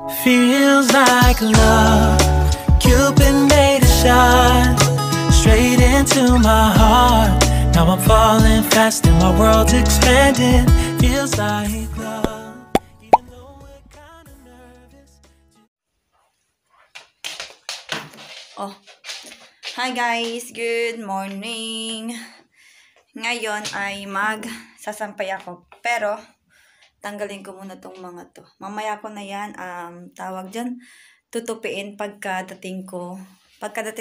Feels like love. Cupid made a shot straight into my heart. Now I'm falling fast and my world's expanding. Feels like love, even though we're kind of nervous. Oh, hi guys! Good morning! Ngayon ay sasampay ako. Pero, tanggalin ko muna tong mga to. Mamaya ko na yan, tawag dyan, tutupiin pagkadating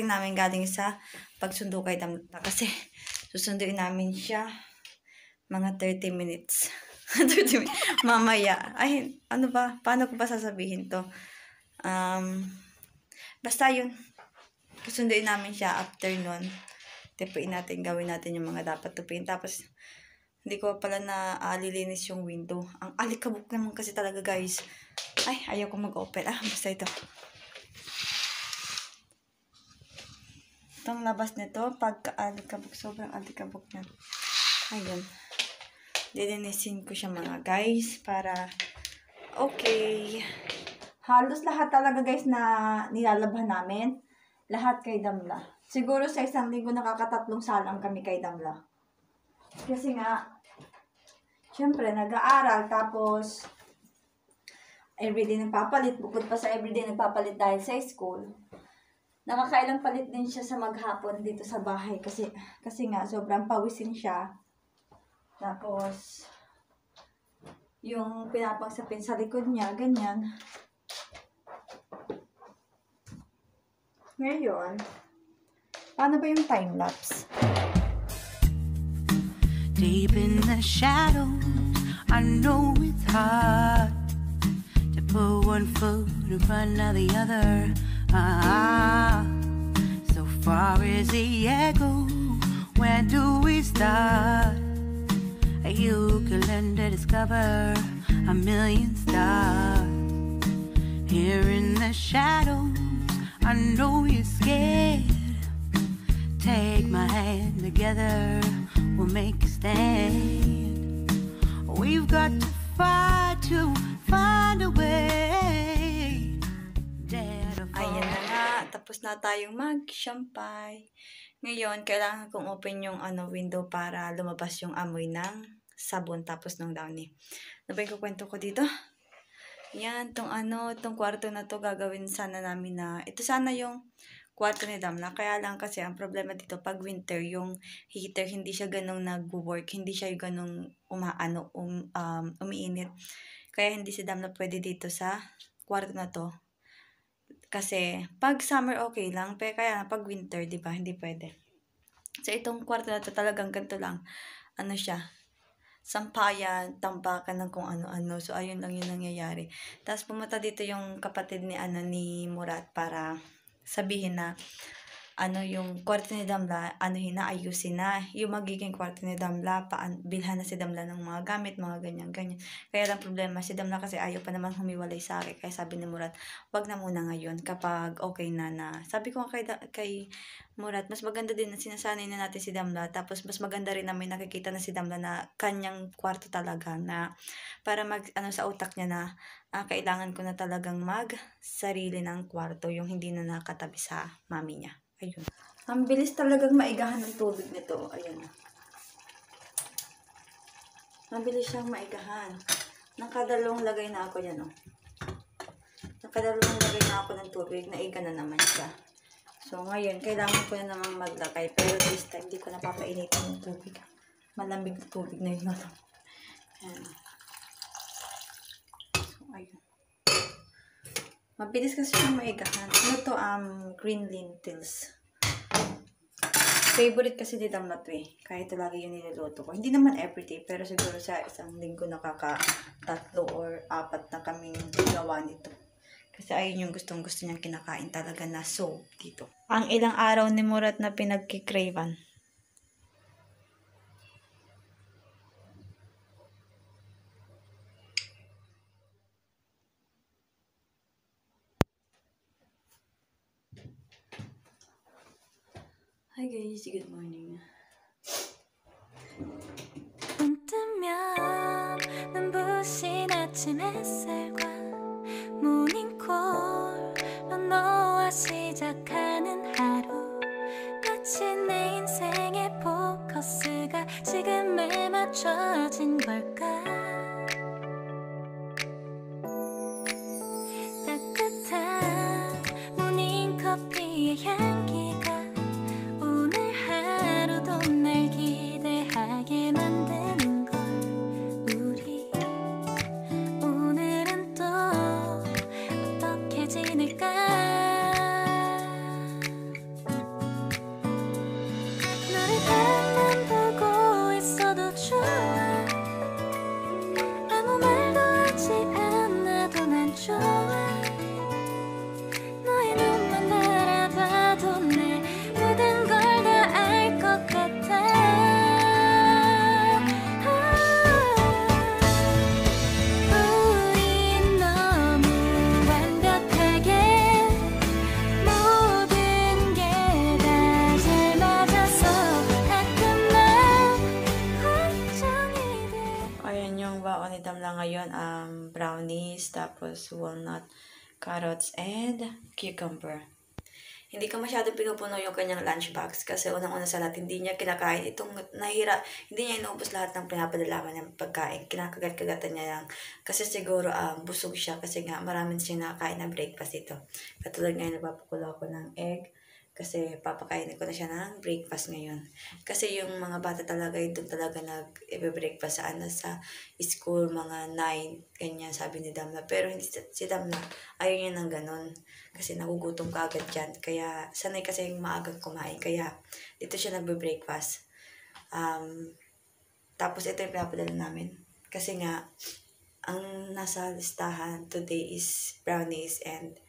namin galing sa pagsundo kay Damla. Kasi, susunduin namin siya mga 30 minutes. 30 minutes. Mamaya. Ay, ano ba? Paano ko ba sasabihin to? Basta yun. Susunduin namin siya after nun. Tupiin natin, gawin natin yung mga dapat tupiin. Tapos, hindi ko pala na lilinis yung window. Ang alikabok naman kasi talaga, guys. Ay, ayaw ko mag-open. Basta ito. Itong labas nito, pagka-alikabok, sobrang alikabok na. Ayun. Lilinisin ko siya mga guys, para okay. Halos lahat talaga guys na nilalabhan namin. Lahat kay Damla. Siguro sa isang linggo nakakatatlong salang kami kay Damla. Kasi nga, syempre nag-aaral, tapos everyday nagpapalit, bukod pa sa everyday nagpapalit dahil sa school. Nakakailang palit din siya sa maghapon dito sa bahay kasi nga sobrang pawisin siya. Tapos yung pinapagsapin sa likod niya, ganyan. Ngayon, paano ba yung time-lapse? Deep in the shadows, I know it's hard to put one foot in front of the other. So far as the echo, where do we start? You can learn to discover a million stars. Here in the shadows, I know you're scared. Take my hand, together we'll make a stand. We've got to fight to find a way. Ayan na nga, tapos na tayong mag-shampay. Ngayon, kailangan kong open yung window para lumabas yung amoy ng sabon tapos ng downy. Ano ba yung kukwento ko dito? Yan, tong kwarto na to gagawin sana namin na, ito sana yung kwarto ni Damla. Kaya lang kasi ang problema dito, pag winter, yung heater, hindi siya ganong nag-work, hindi siya ganong umiinit. Kaya hindi si Damla pwede dito sa kwarto na to. Kasi pag summer okay lang, pero kaya pag winter, di ba, hindi pwede. So itong kwarto na to talagang ganito lang. Siya, sampayan, tambakan ng kung ano-ano. So, ayun lang yung nangyayari. Tapos, pumunta dito yung kapatid ni Murat para sabihin na yung kwarto ni Damla, ayusin na. Yung magiging kwarto ni Damla, bilhan na si Damla ng mga gamit, mga ganyan-ganyan. Kaya lang problema, si Damla kasi ayaw pa naman humiwalay sa akin. Kaya sabi ni Murat, wag na muna ngayon kapag okay na. Sabi ko kay Murat, mas maganda din na sinasanay na natin si Damla. Tapos mas maganda rin na may nakikita na si Damla na kanyang kwarto talaga, na para sa utak niya na kailangan ko na talagang sarili ng kwarto, yung hindi na nakatabi sa mami niya. Ayun. Ang bilis talagang maigahan ng tubig nito. Ayan. Ang bilis siyang maigahan. Nakadalawang lagay na ako yan, Nakadalawang lagay na ako ng tubig. Naiga na naman siya. So, ngayon, kailangan ko na naman maglagay. Pero this time, hindi ko napapainitin yung tubig. Malamig na tubig na yun. Ayan. So, ayun. Mabilis kasi siyang maigahan. Green lentils. Favorite kasi ni Damla to Kahit lagi yung niluluto ko. Hindi naman everyday, pero siguro sa isang linggo nakaka-3 or 4 na kaming gawa nito. Kasi ayun yung gustong-gusto niyang kinakain talaga na soup dito. Ang ilang araw ni Murat na pinagkikravan. Hi guys, good morning. 눈뜨면 눈부신 아침 햇살과 모닝 tapos walnut, carrots, and cucumber. Hindi ko masyado pinupuno yung kanyang lunchbox kasi unang-una sa lahat, hindi niya kinakain. Hindi niya inuubos lahat ng pinapadala ng pagkain. Kinakagat-kagatan niya lang. Kasi siguro busog siya kasi nga maraming siya nakakain na breakfast ito. Katulad ngayon, napapakulo ako ng egg kasi papakainin ko na siya ng breakfast ngayon. Kasi yung mga bata talaga, doon talaga nag-breakfast sa school, mga 9, ganyan, sabi ni Damla. Pero hindi si Damla, ayaw niya ng ganun. Kasi nagugutom ka agad dyan. Kaya sanay kasi yung maagang kumain. Kaya dito siya nagbe-breakfast. Tapos ito yung pinapadala namin. Kasi nga, ang nasa listahan today is brownies and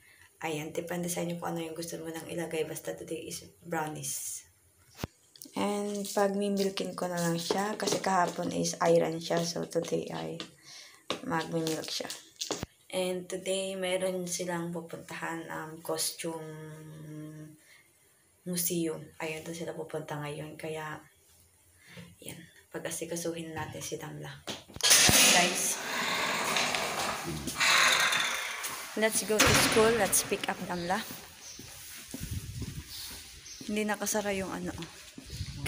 ayan, depende sa inyo kung ano yung gusto mo nang ilagay. Basta today is brownies. And pag mimilkin ko na lang siya, kasi kahapon is iron siya. So today ay magmimilk siya. And today, meron silang pupuntahan costume museum. Ayun, doon sila pupunta ngayon. Kaya, yan. Pag-asikasuhin natin si Damla. Guys, let's go to school. Let's pick up Damla. Hindi nakasara yung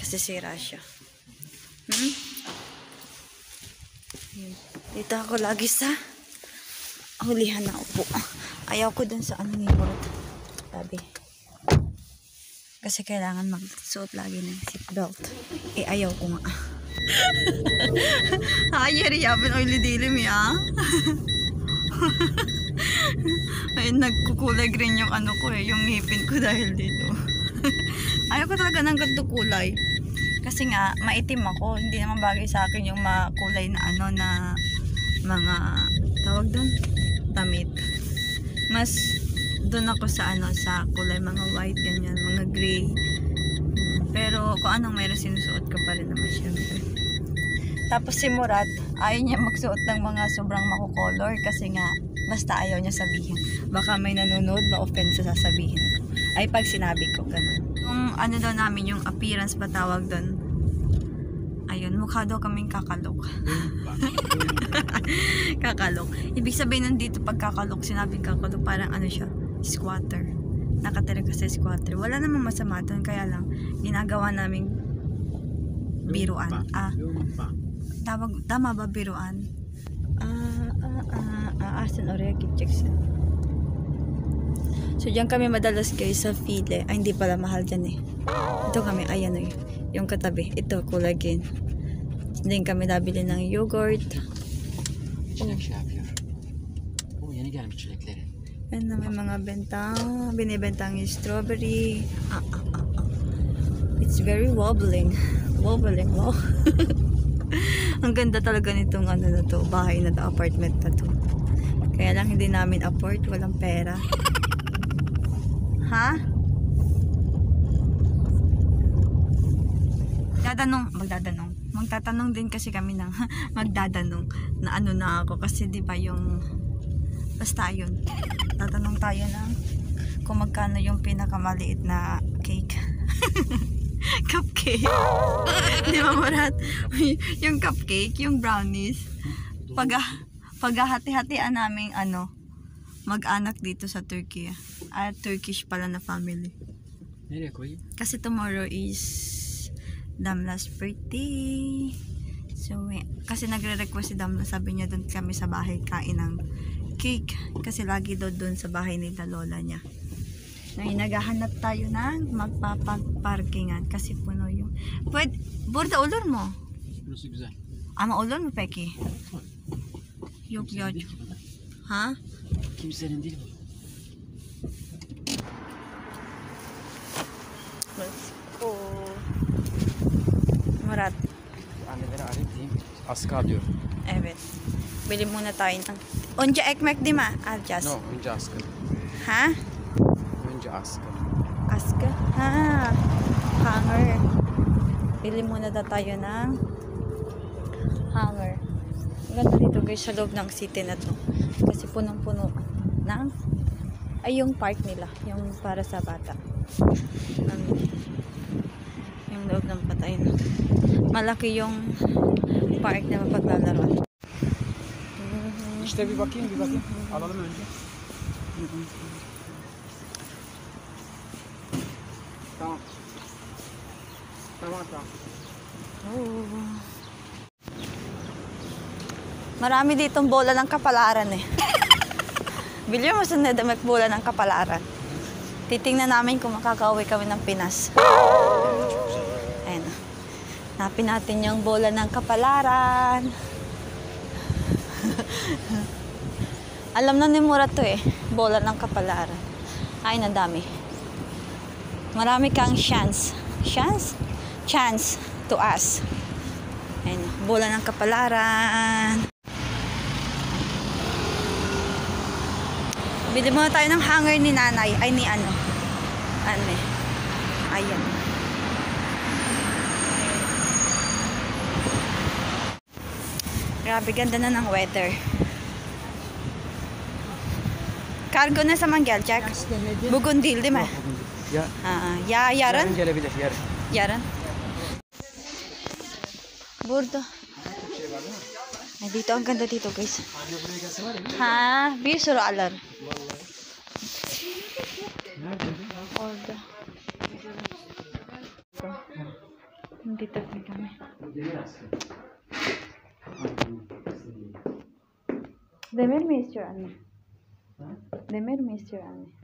kasi sira siya. Dito ako lagi sa hulihan na upo. Ayaw ko dun sa ni Murad. Sabi. Kasi kailangan magsuot lagi ng seatbelt. Ayaw ko nga. Ay, yaban oily dilim ya. Ay, nagkukulay green yung yung ngipin ko dahil dito. Ayaw ko talaga ng ganito kulay. Kasi nga, maitim ako. Hindi naman bagay sa akin yung makulay na na mga tawag doon, damit. Mas doon ako sa sa kulay mga white, ganyan, mga gray. Pero kung anong meron, sinusuot ko pa rin naman syempre. Tapos si Murat, ayaw niya magsuot ng mga sobrang makukolor kasi nga, basta ayaw niya sabihin. Baka may nanonood, ma-offend sa sasabihin ko. Ay pag sinabi ko, ganun. Yung daw namin, yung appearance ba tawag doon? Ayun, mukha daw kaming kakalok. Kakalok. Ibig sabihin nandito pag kakalok, sinabing kakalok, parang siya, squatter. Nakatira ka sa squatter. Wala namang masama doon, kaya lang, ginagawa naming biruan. Tama ba biruan? Asan Oreo Kitchicks. So, diyan kami madalas guys sa File. Ay, hindi pala mahal dyan eh. Ito kami, ayan yung katabi. Ito, collagen. Diyan kami nabili ng yogurt. Yeni gelmiş çilekleri. Yan na may mga bentang. Binibentang yung strawberry. It's very wobbling. Wobbling, wow. Ang ganda talaga nitong na to, bahay na to, apartment na to. Kaya lang hindi namin afford, walang pera. Ha? Magtatanong din kasi kami ng magdadanong na na ako kasi di ba yung basta yun. Tatanong tayo ng kung magkano yung pinakamaliit na cake. Cupcake. Di ba Murat? Yung cupcake, yung brownies. Paghahati-hatian naming mag-anak dito sa Turkey. Turkish pala na family. Nereye koyayım? Kasi tomorrow is Damla's birthday. So, kasi nagre-request si Damla, sabi niya doon kami sa bahay kain ng cake. Kasi lagi doon sa bahay nila lola niya. Ngayon, naghahanap tayo ng magpapag-parkingan kasi puno yung... Burada olur mu? Burası güzel. Ama olur mu peki? Yok ya. Ha? Kimsenin değil bu. Let's go. Murat. Anneleri arayıp diyeyim. Aska diyor. Evet. Bili muna tayo ng... Önce ekmek değil mi? Alacağız. No, önce askı. Ha? Önce askı. Askı? Ha. Hanger. Bili muna tayo ng hanger. Ang ganda dito guys sa loob ng city na to. Kasi punong-puno ng yung park nila. Yung para sa bata. Yung loob ng patay na. Malaki yung park na mapaglalaro. İşte bir bakayım bir bakayım. Alalım önce. Tamam. Tamam. Marami ditong bola ng kapalaran eh. Bili mo sa Nedamek bola ng kapalaran. Titingnan namin kung makakauwi kami ng Pinas. Ayan. Hanapin natin yung bola ng kapalaran. Alam na ni Mura to eh. Bola ng kapalaran. Ay, nadami. Marami kang chance. Chance to ask. Ayan. Bola ng kapalaran. Bili muna tayo ng hanger ni nanay. Ay, ni ano. Ayan. Grabe, ganda na ng weather. Cargo na sa Mangyal, check. Bugundil, di ba? Ya. Yarın. Yarın gelebilir yarın. Yarın. Burada. Ay, dito, ang ganda dito, guys. Ha? Bir sürü alar. Orada. Dito kami. Demir mi istiyor anne? Demir mi istiyor anne?